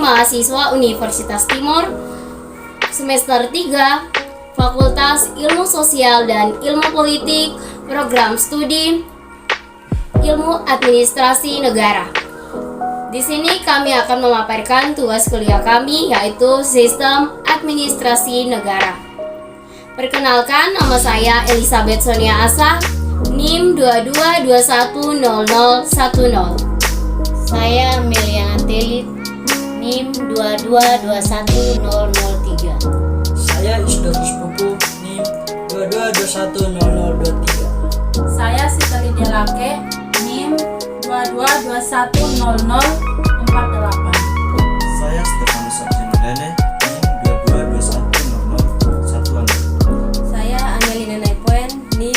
mahasiswa Universitas Timur, semester 3, Fakultas Ilmu Sosial dan Ilmu Politik, Program Studi Ilmu Administrasi Negara. Di sini kami akan memaparkan tugas kuliah kami, yaitu Sistem Administrasi Negara. Perkenalkan, nama saya Elizabeth Sonia Asa, NIM 22210010. Saya Meliana Telit, NIM 2221003. Saya Isdorus Pupu, NIM 22210023. Saya Sita Lydia Lake, NIM 22210048. Saya Stefanus Sarjana, NIM 22210016. Saya Angelina Naipuen, NIM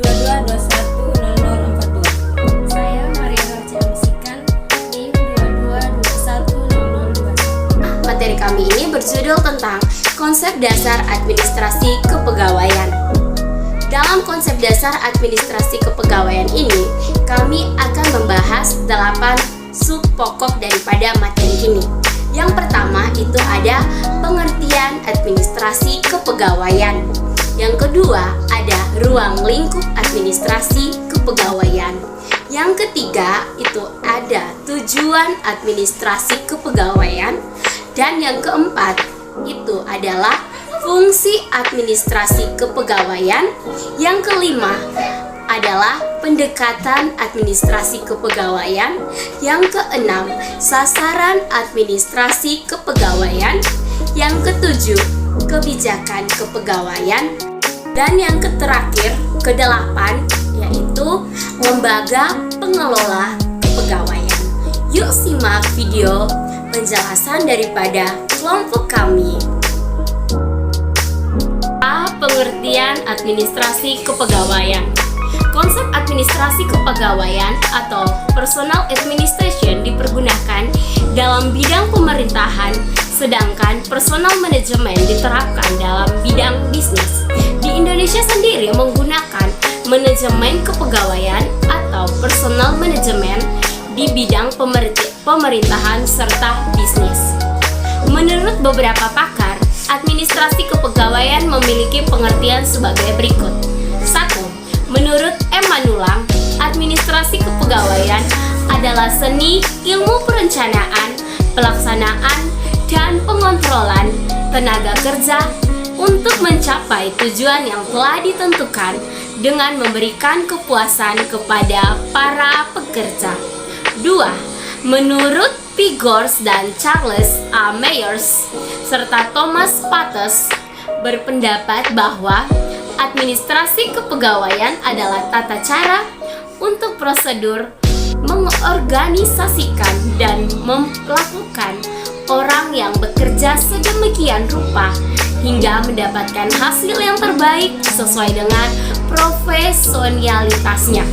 22210042. Saya Maria Harja Musikan, NIM 22210022. Materi kami ini berjudul tentang konsep dasar administrasi kepegawaian. Dalam konsep dasar administrasi kepegawaian ini, kami akan membahas 8 sub pokok daripada materi ini. Yang pertama itu ada pengertian administrasi kepegawaian. Yang kedua ada ruang lingkup administrasi kepegawaian. Yang ketiga itu ada tujuan administrasi kepegawaian. Dan yang keempat itu adalah fungsi administrasi kepegawaian. Yang kelima adalah pendekatan administrasi kepegawaian. Yang keenam, sasaran administrasi kepegawaian. Yang ketujuh, kebijakan kepegawaian. Dan yang terakhir, kedelapan, yaitu lembaga pengelola kepegawaian. Yuk simak video penjelasan daripada kelompok kami. Pengertian administrasi kepegawaian. Konsep administrasi kepegawaian atau personal administration dipergunakan dalam bidang pemerintahan, sedangkan personal management diterapkan dalam bidang bisnis. Di Indonesia sendiri menggunakan manajemen kepegawaian atau personal management di bidang pemerintahan serta bisnis. Menurut beberapa pakar, administrasi kepegawaian memiliki pengertian sebagai berikut. 1. Menurut M. Manulang, administrasi kepegawaian adalah seni ilmu perencanaan, pelaksanaan, dan pengontrolan tenaga kerja untuk mencapai tujuan yang telah ditentukan dengan memberikan kepuasan kepada para pekerja. 2. Menurut P. Gors dan Charles A. Myers serta Thomas Pates berpendapat bahwa administrasi kepegawaian adalah tata cara untuk prosedur mengorganisasikan dan melakukan orang yang bekerja sedemikian rupa hingga mendapatkan hasil yang terbaik sesuai dengan profesionalitasnya.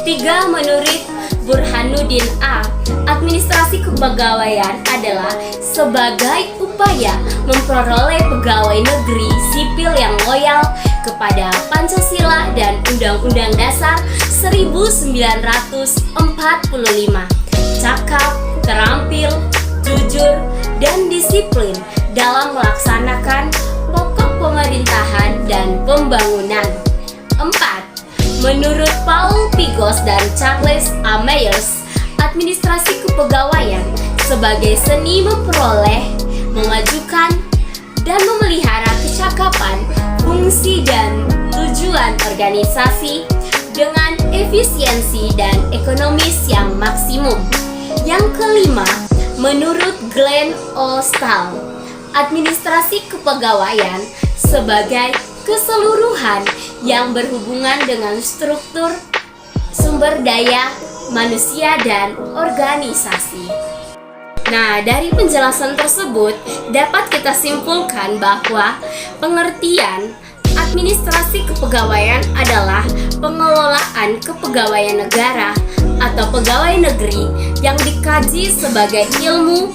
3. Menurut Burhanuddin A, administrasi kepegawaian adalah sebagai upaya memperoleh pegawai negeri sipil yang loyal kepada Pancasila dan Undang-Undang Dasar 1945, cakap, terampil, jujur, dan disiplin dalam melaksanakan pokok pemerintahan dan pembangunan. 4. Menurut Paul Pigos dan Charles A. Myers, administrasi kepegawaian sebagai seni memperoleh, memajukan, dan memelihara kecakapan, fungsi, dan tujuan organisasi dengan efisiensi dan ekonomis yang maksimum. Yang kelima, menurut Glenn O. Stahl, administrasi kepegawaian sebagai keseluruhan yang berhubungan dengan struktur, sumber daya, manusia, dan organisasi. Nah, dari penjelasan tersebut dapat kita simpulkan bahwa pengertian administrasi kepegawaian adalah pengelolaan kepegawaian negara atau pegawai negeri yang dikaji sebagai ilmu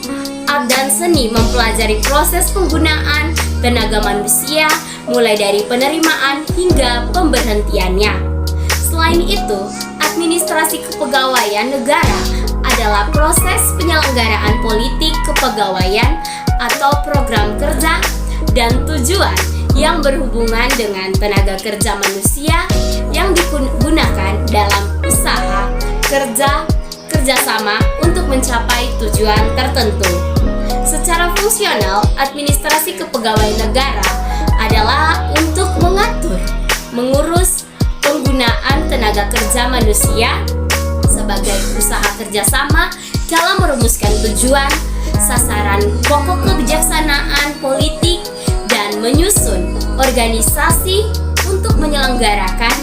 dan seni mempelajari proses penggunaan tenaga manusia mulai dari penerimaan hingga pemberhentiannya. Selain itu, administrasi kepegawaian negara adalah proses penyelenggaraan politik kepegawaian atau program kerja dan tujuan yang berhubungan dengan tenaga kerja manusia yang digunakan dalam usaha kerjasama untuk mencapai tujuan tertentu. Secara fungsional, administrasi kepegawaian negara adalah untuk mengatur, mengurus penggunaan tenaga kerja manusia sebagai usaha kerjasama dalam merumuskan tujuan, sasaran pokok kebijaksanaan politik, dan menyusun organisasi untuk menyelenggarakan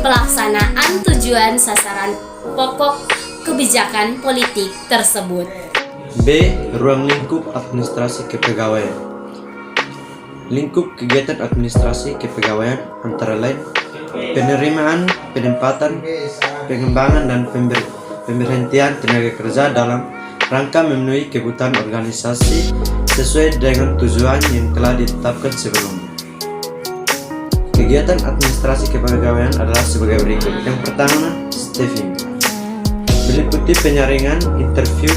pelaksanaan tujuan sasaran pokok kebijakan politik tersebut. B. Ruang lingkup administrasi kepegawaian. Lingkup kegiatan administrasi kepegawaian antara lain penerimaan, penempatan, pengembangan, dan pemberhentian tenaga kerja dalam rangka memenuhi kebutuhan organisasi sesuai dengan tujuan yang telah ditetapkan sebelumnya. Kegiatan administrasi kepegawaian adalah sebagai berikut. Yang pertama, staffing, meliputi penyaringan, interview,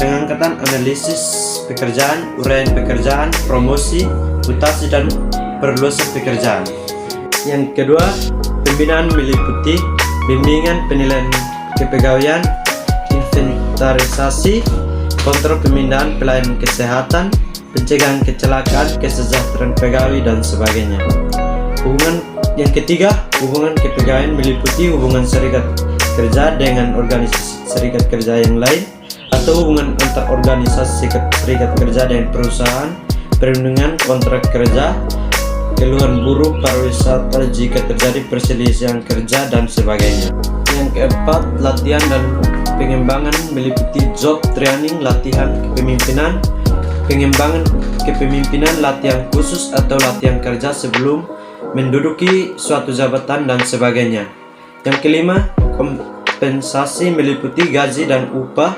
pengangkatan, analisis pekerjaan, uraian pekerjaan, promosi, mutasi, dan perluasan pekerjaan. Yang kedua, pembinaan meliputi bimbingan penilaian kepegawaian, inventarisasi, kontrol pemindahan pelayanan kesehatan, pencegahan kecelakaan, kesejahteraan pegawai, dan sebagainya. Yang ketiga, hubungan kepegawaian meliputi hubungan serikat kerja dengan organisasi serikat kerja yang lain atau hubungan antar organisasi serikat kerja dengan perusahaan, perlindungan kontrak kerja, keluhan buruh, pariwisata jika terjadi perselisihan kerja, dan sebagainya. Yang keempat, latihan dan pengembangan meliputi job training, latihan kepemimpinan, pengembangan kepemimpinan, latihan khusus atau latihan kerja sebelum menduduki suatu jabatan, dan sebagainya. Yang kelima, kompensasi meliputi gaji dan upah,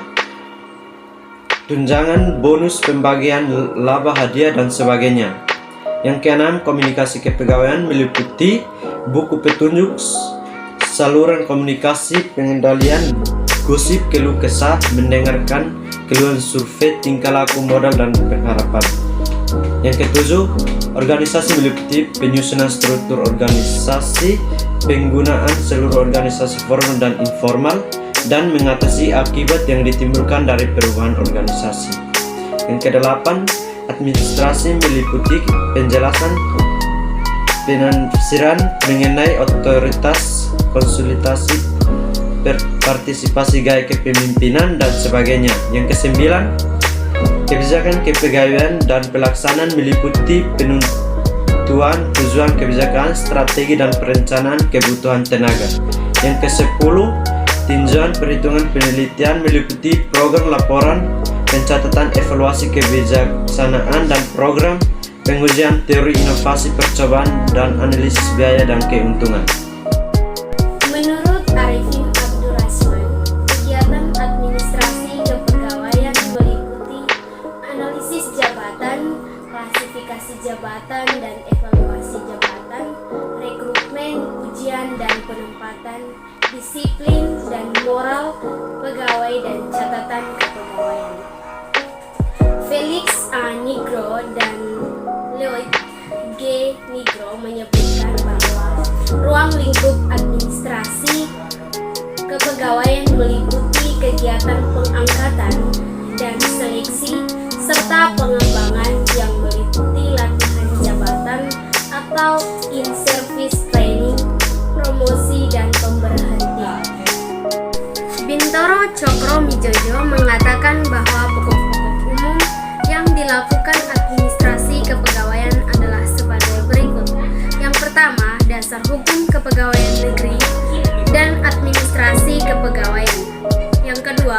tunjangan, bonus, pembagian laba, hadiah, dan sebagainya. Yang keenam, komunikasi kepegawaian meliputi buku petunjuk, saluran komunikasi, pengendalian gosip, keluh kesah, mendengarkan keluhan survei, tingkah laku modal, dan pengharapan. Yang ketujuh, organisasi meliputi penyusunan struktur organisasi, penggunaan seluruh organisasi formal dan informal, dan mengatasi akibat yang ditimbulkan dari perubahan organisasi. Yang kedelapan, administrasi meliputi penjelasan penafsiran mengenai otoritas, konsultasi, partisipasi gaya kepemimpinan, dan sebagainya. Yang kesembilan, kebijakan kepegawaian dan pelaksanaan meliputi penentuan tujuan kebijakan, strategi, dan perencanaan kebutuhan tenaga. Yang kesepuluh, tinjauan perhitungan penelitian meliputi program laporan, pencatatan evaluasi kebijaksanaan, dan program pengujian teori inovasi, percobaan, dan analisis biaya dan keuntungan. Menurut Arifin Abdurrahman, kegiatan administrasi kepegawaian meliputi analisis jabatan, klasifikasi jabatan, dan evaluasi jabatan, rekrutmen, ujian, dan penempatan, disiplin dan moral pegawai, dan catatan kepegawaian. Felix A. Nigro dan Lloyd G. Nigro menyebutkan bahwa ruang lingkup administrasi kepegawaian meliputi kegiatan pengangkatan dan seleksi serta pengembangan yang meliputi latihan jabatan atau in-service training, promosi, dan pemberhentian. Bintoro Cokro Mijojo mengatakan bahwa pokok-pokok umum yang dilakukan administrasi kepegawaian adalah sebagai berikut. Yang pertama, dasar hukum kepegawaian negeri dan administrasi kepegawaian. Yang kedua,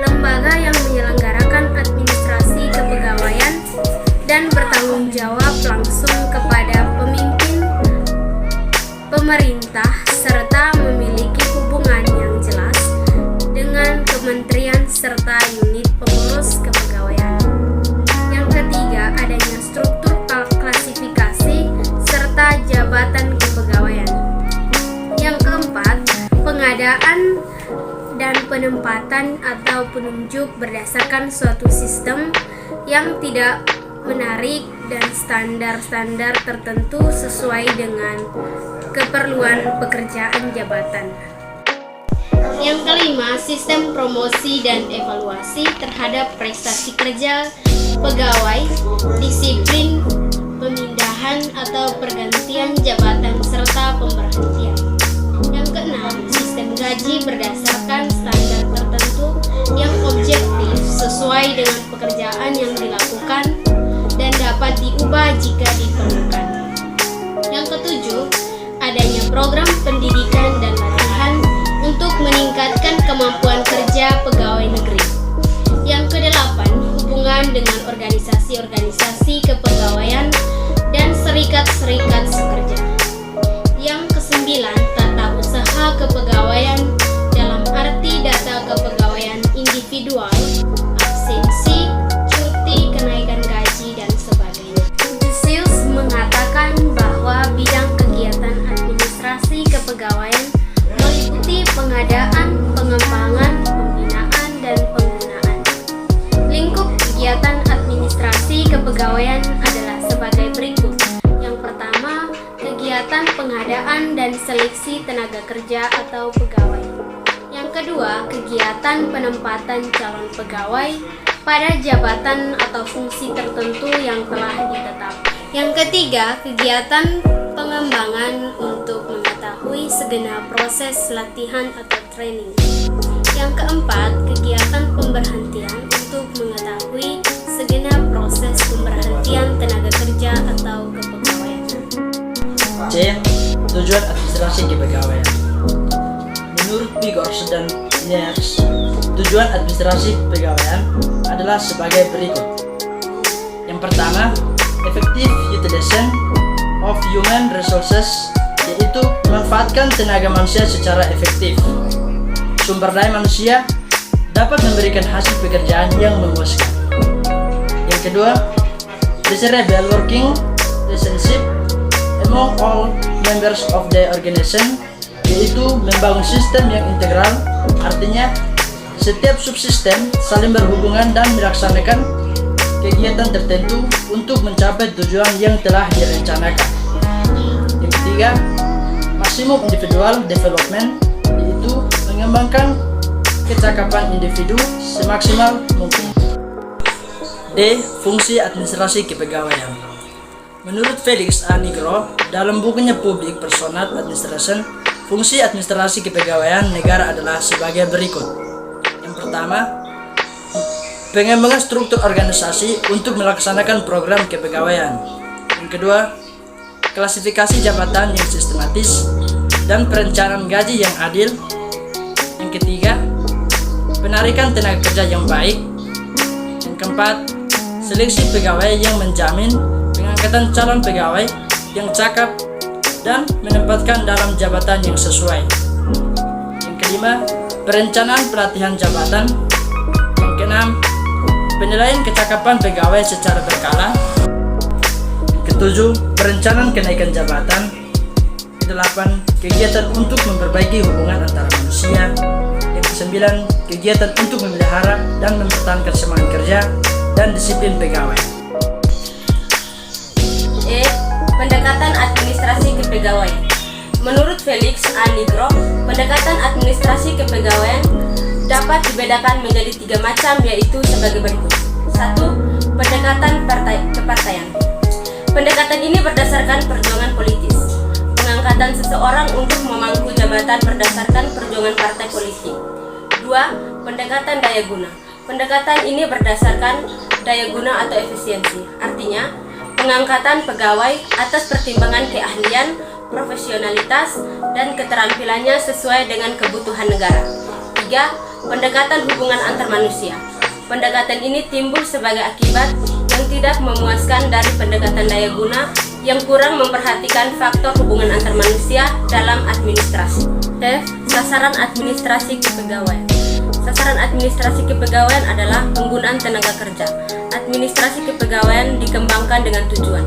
lembaga yang menyelenggarakan administrasi kepegawaian dan bertanggung jawab langsung kepada pemimpin pemerintah serta memiliki hubungan yang jelas dengan kementerian serta unit pengurus kepegawaian. Yang ketiga, adanya struktur klasifikasi serta jabatan kepegawaian. Yang keempat, pengadaan dan penempatan atau penunjuk berdasarkan suatu sistem yang tidak menarik dan standar-standar tertentu sesuai dengan keperluan pekerjaan jabatan. Yang kelima, sistem promosi dan evaluasi terhadap prestasi kerja pegawai, disiplin, pemindahan atau pergantian jabatan serta pemberhentian. Yang keenam, sistem gaji berdasarkan standar tertentu yang objektif sesuai dengan pekerjaan yang dilakukan dan dapat diubah jika diperlukan. Yang ketujuh, adanya program pendidikan dan latihan untuk meningkatkan kemampuan kerja pegawai negeri. Yang kedelapan, hubungan dengan organisasi-organisasi kepegawaian dan serikat-serikat pekerja. Yang kesembilan, tata usaha kepegawaian dalam arti data kepegawaian individual, absensi, cuti, kenaikan gaji, dan sebagainya. Lucius mengatakan bahwa bidang kegiatan administrasi kepegawaian meliputi pengadaan, pengembangan, pembinaan, dan penggunaan. Lingkup kegiatan administrasi kepegawaian adalah sebagai berikut. Yang pertama, kegiatan pengadaan dan seleksi tenaga kerja atau pegawai. Yang kedua, kegiatan penempatan calon pegawai pada jabatan atau fungsi tertentu yang telah ditetapkan. Yang ketiga, kegiatan pengembangan untuk mengetahui segenap proses latihan atau training. Yang keempat, kegiatan pemberhentian untuk mengetahui segenap proses pemberhentian tenaga kerja atau kepegawaian. C. Tujuan administrasi kepegawaian. Menurut Bigors dan Niers, tujuan administrasi kepegawaian adalah sebagai berikut. Yang pertama, effective utilization of human resources, yaitu memanfaatkan tenaga manusia secara efektif. Sumber daya manusia dapat memberikan hasil pekerjaan yang memuaskan. Yang kedua, desirable working relationship among all members of the organization, yaitu membangun sistem yang integral, artinya setiap subsistem saling berhubungan dan melaksanakan kegiatan tertentu untuk mencapai tujuan yang telah direncanakan. Yang ketiga, maximum individual development, yaitu mengembangkan kecakapan individu semaksimal mungkin. D. Fungsi administrasi kepegawaian. Menurut Felix A. Nigro, dalam bukunya Public Personnel Administration, fungsi administrasi kepegawaian negara adalah sebagai berikut. Yang pertama, pengembangan struktur organisasi untuk melaksanakan program kepegawaian. Yang kedua, klasifikasi jabatan yang sistematis dan perencanaan gaji yang adil. Yang ketiga, penarikan tenaga kerja yang baik. Yang keempat, seleksi pegawai yang menjamin pengangkatan calon pegawai yang cakap dan menempatkan dalam jabatan yang sesuai. Yang kelima, perencanaan pelatihan jabatan. Yang keenam, penilaian kecakapan pegawai secara berkala. Yang ketujuh, perencanaan kenaikan jabatan. Kedelapan, kegiatan untuk memperbaiki hubungan antar manusia. Yang kesembilan, kegiatan untuk memelihara dan mempertahankan semangat kerja dan disiplin pegawai. E. Pendekatan administrasi kepegawaian. Menurut Felix A. Nigro, pendekatan administrasi kepegawaian dapat dibedakan menjadi 3 macam, yaitu sebagai berikut. 1. Pendekatan kepartaian. Pendekatan ini berdasarkan perjuangan politis. Pengangkatan seseorang untuk memangku jabatan berdasarkan perjuangan partai politik. 2. Pendekatan daya guna. Pendekatan ini berdasarkan daya guna atau efisiensi. Artinya, pengangkatan pegawai atas pertimbangan keahlian, profesionalitas, dan keterampilannya sesuai dengan kebutuhan negara. 3. Pendekatan hubungan antar manusia. Pendekatan ini timbul sebagai akibat yang tidak memuaskan dari pendekatan daya guna yang kurang memperhatikan faktor hubungan antar manusia dalam administrasi. F. Sasaran administrasi kepegawaian. Sasaran administrasi kepegawaian adalah penggunaan tenaga kerja. Administrasi kepegawaian dikembangkan dengan tujuan: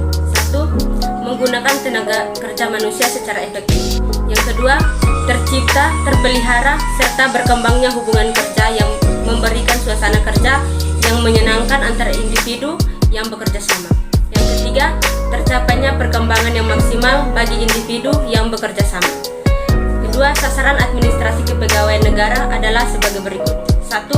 1. menggunakan tenaga kerja manusia secara efektif. Yang kedua, tercipta, terpelihara, serta berkembangnya hubungan kerja yang memberikan suasana kerja yang menyenangkan antara individu yang bekerja sama. Yang ketiga, tercapainya perkembangan yang maksimal bagi individu yang bekerja sama. Kedua, sasaran administrasi kepegawaian negara adalah sebagai berikut. 1.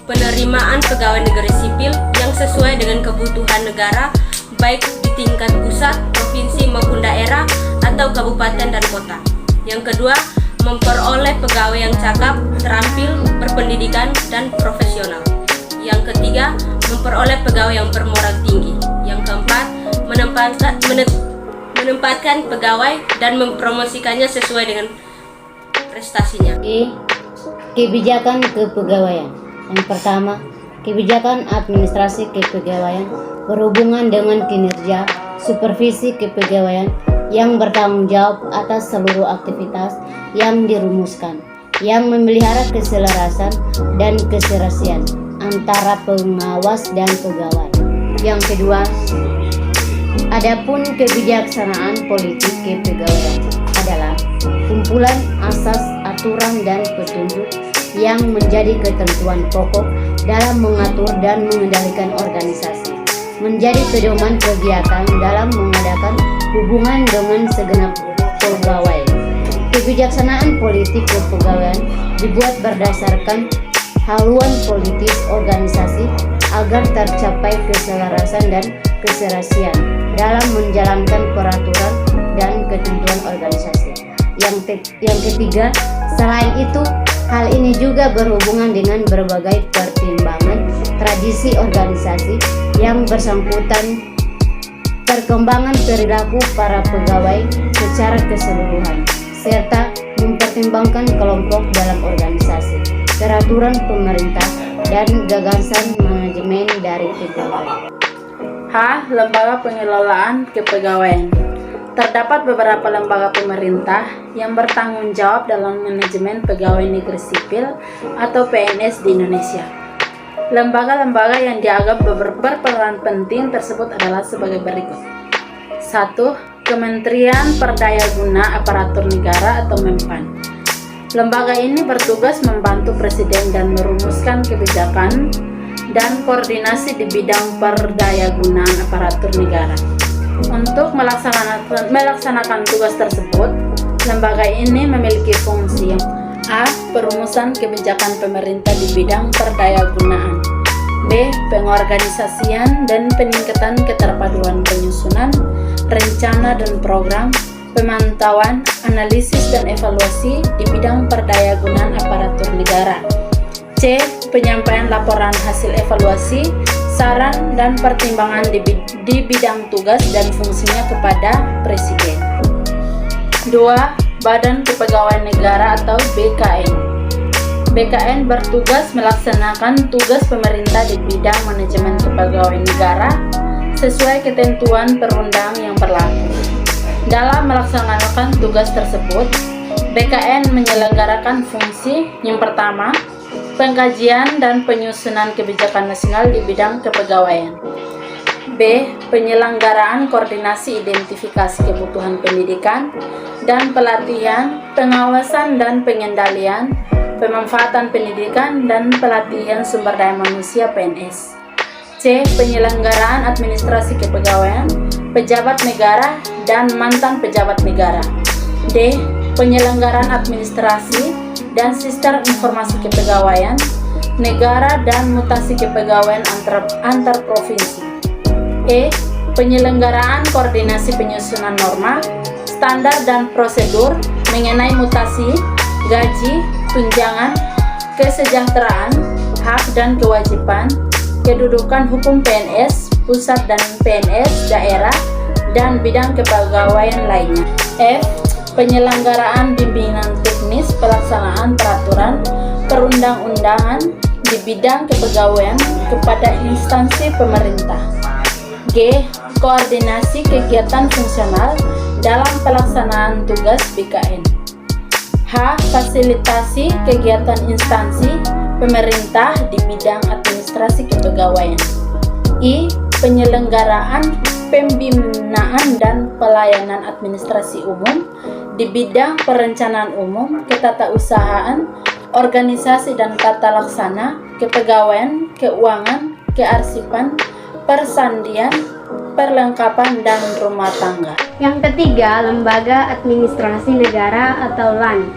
Penerimaan pegawai negeri sipil yang sesuai dengan kebutuhan negara, baik di tingkat pusat, provinsi maupun daerah, atau kabupaten dan kota. Yang kedua, memperoleh pegawai yang cakap, terampil, berpendidikan, dan profesional. Yang ketiga, memperoleh pegawai yang bermoral tinggi. Yang keempat, menempatkan pegawai dan mempromosikannya sesuai dengan prestasinya. Kebijakan kepegawaian. Yang pertama, kebijakan administrasi kepegawaian berhubungan dengan kinerja, supervisi kepegawaian yang bertanggung jawab atas seluruh aktivitas yang dirumuskan, yang memelihara keselarasan dan keserasian antara pengawas dan pegawai. Yang kedua, adapun kebijaksanaan politik kepegawaian adalah kumpulan asas, aturan, dan petunjuk yang menjadi ketentuan pokok dalam mengatur dan mengendalikan organisasi, menjadi pedoman kegiatan dalam mengadakan hubungan dengan segenap pegawai. Kebijaksanaan politik kepegawaian dibuat berdasarkan haluan politis organisasi agar tercapai keselarasan dan keserasian dalam menjalankan peraturan dan ketentuan organisasi. Yang ketiga, selain itu, hal ini juga berhubungan dengan berbagai pertimbangan tradisi organisasi yang bersangkutan, perkembangan perilaku para pegawai secara keseluruhan, serta mempertimbangkan kelompok dalam organisasi, peraturan pemerintah, dan gagasan manajemen dari pegawai. H. Lembaga pengelolaan kepegawaian. Terdapat beberapa lembaga pemerintah yang bertanggung jawab dalam manajemen pegawai negeri sipil atau PNS di Indonesia. Lembaga-lembaga yang dianggap berperan penting tersebut adalah sebagai berikut. 1. Kementerian Perdayaguna Aparatur Negara atau Menpan. Lembaga ini bertugas membantu Presiden dan merumuskan kebijakan dan koordinasi di bidang perdayagunaan aparatur negara. Untuk melaksanakan tugas tersebut, lembaga ini memiliki fungsi yang A. Perumusan kebijakan pemerintah di bidang perdayagunaan. B. Pengorganisasian dan peningkatan keterpaduan penyusunan, rencana dan program, pemantauan, analisis dan evaluasi di bidang perdayagunaan aparatur negara. C. Penyampaian laporan hasil evaluasi, saran dan pertimbangan di bidang tugas dan fungsinya kepada Presiden. 2. Badan Kepegawaian Negara atau BKN. BKN bertugas melaksanakan tugas pemerintah di bidang manajemen kepegawaian negara sesuai ketentuan perundang yang berlaku. Dalam melaksanakan tugas tersebut, BKN menyelenggarakan fungsi yang pertama, pengkajian dan penyusunan kebijakan nasional di bidang kepegawaian. B. Penyelenggaraan koordinasi identifikasi kebutuhan pendidikan dan pelatihan, pengawasan dan pengendalian, pemanfaatan pendidikan dan pelatihan sumber daya manusia PNS. C. Penyelenggaraan administrasi kepegawaian, pejabat negara dan mantan pejabat negara. D. Penyelenggaraan administrasi dan sistem informasi kepegawaian negara dan mutasi kepegawaian antar provinsi. E. Penyelenggaraan koordinasi penyusunan norma, standar dan prosedur mengenai mutasi, gaji, tunjangan, kesejahteraan, hak dan kewajiban, kedudukan hukum PNS pusat dan PNS daerah dan bidang kepegawaian lainnya. F. Penyelenggaraan bimbingan teknis pelaksanaan peraturan perundang-undangan di bidang kepegawaian kepada instansi pemerintah. G. Koordinasi kegiatan fungsional dalam pelaksanaan tugas BKN. H. Fasilitasi kegiatan instansi pemerintah di bidang administrasi kepegawaian. I. Penyelenggaraan pembinaan dan pelayanan administrasi umum di bidang perencanaan umum, ketatausahaan, organisasi dan tata laksana, kepegawaian, keuangan, kearsipan, persandian, perlengkapan, dan rumah tangga. Yang ketiga, Lembaga Administrasi Negara atau LAN.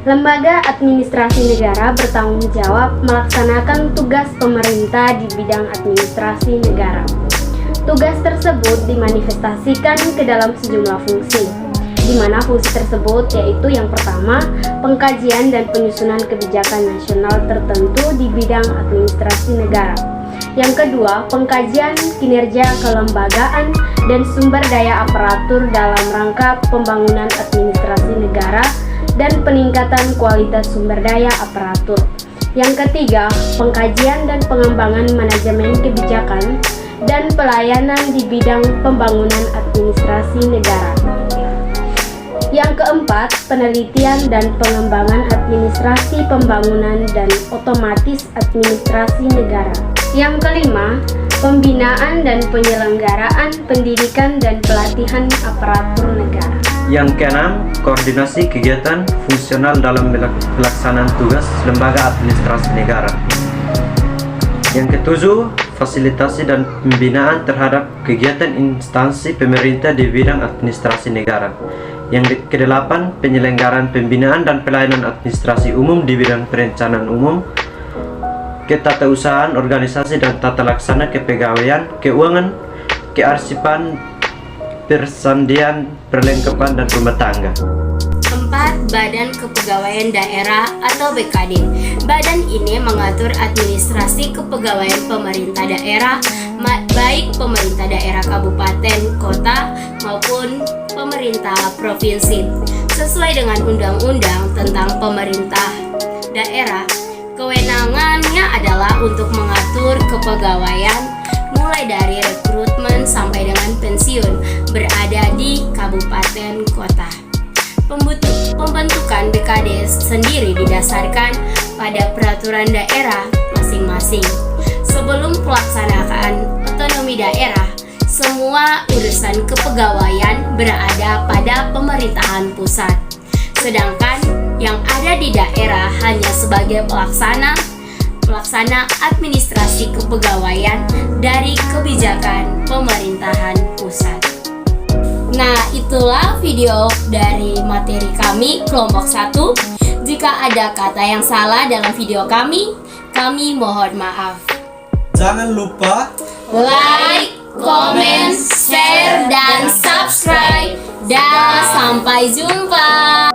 Lembaga Administrasi Negara bertanggung jawab melaksanakan tugas pemerintah di bidang administrasi negara. Tugas tersebut dimanifestasikan ke dalam sejumlah fungsi, di mana fungsi tersebut yaitu yang pertama, pengkajian dan penyusunan kebijakan nasional tertentu di bidang administrasi negara. Yang kedua, pengkajian kinerja kelembagaan dan sumber daya aparatur dalam rangka pembangunan administrasi negara dan peningkatan kualitas sumber daya aparatur. Yang ketiga, pengkajian dan pengembangan manajemen kebijakan dan pelayanan di bidang pembangunan administrasi negara. Yang keempat, penelitian dan pengembangan administrasi pembangunan dan otomatis administrasi negara. Yang kelima, pembinaan dan penyelenggaraan pendidikan dan pelatihan aparatur negara. Yang keenam, koordinasi kegiatan fungsional dalam pelaksanaan tugas lembaga administrasi negara. Yang ketujuh, fasilitasi dan pembinaan terhadap kegiatan instansi pemerintah di bidang administrasi negara. Yang kedelapan, penyelenggaraan pembinaan dan pelayanan administrasi umum di bidang perencanaan umum, ketatausahaan, organisasi dan tata laksana, kepegawaian, keuangan, kearsipan, persandian, perlengkapan, dan rumah tangga. 4. Badan Kepegawaian Daerah atau BKD. Badan ini mengatur administrasi kepegawaian pemerintah daerah, baik pemerintah daerah kabupaten, kota, maupun pemerintah provinsi. Sesuai dengan undang-undang tentang pemerintah daerah, kewenangannya adalah untuk mengatur kepegawaian mulai dari rekrutmen sampai dengan pensiun berada di kabupaten kota. Pembentukan BKD sendiri didasarkan pada peraturan daerah masing-masing. Sebelum pelaksanaan otonomi daerah, semua urusan kepegawaian berada pada pemerintahan pusat. Sedangkan yang ada di daerah hanya sebagai pelaksana administrasi kepegawaian dari kebijakan pemerintahan pusat. Nah, itulah video dari materi kami kelompok 1. Jika ada kata yang salah dalam video kami mohon maaf. Jangan lupa Like, comment, share, dan subscribe. Dan sampai jumpa.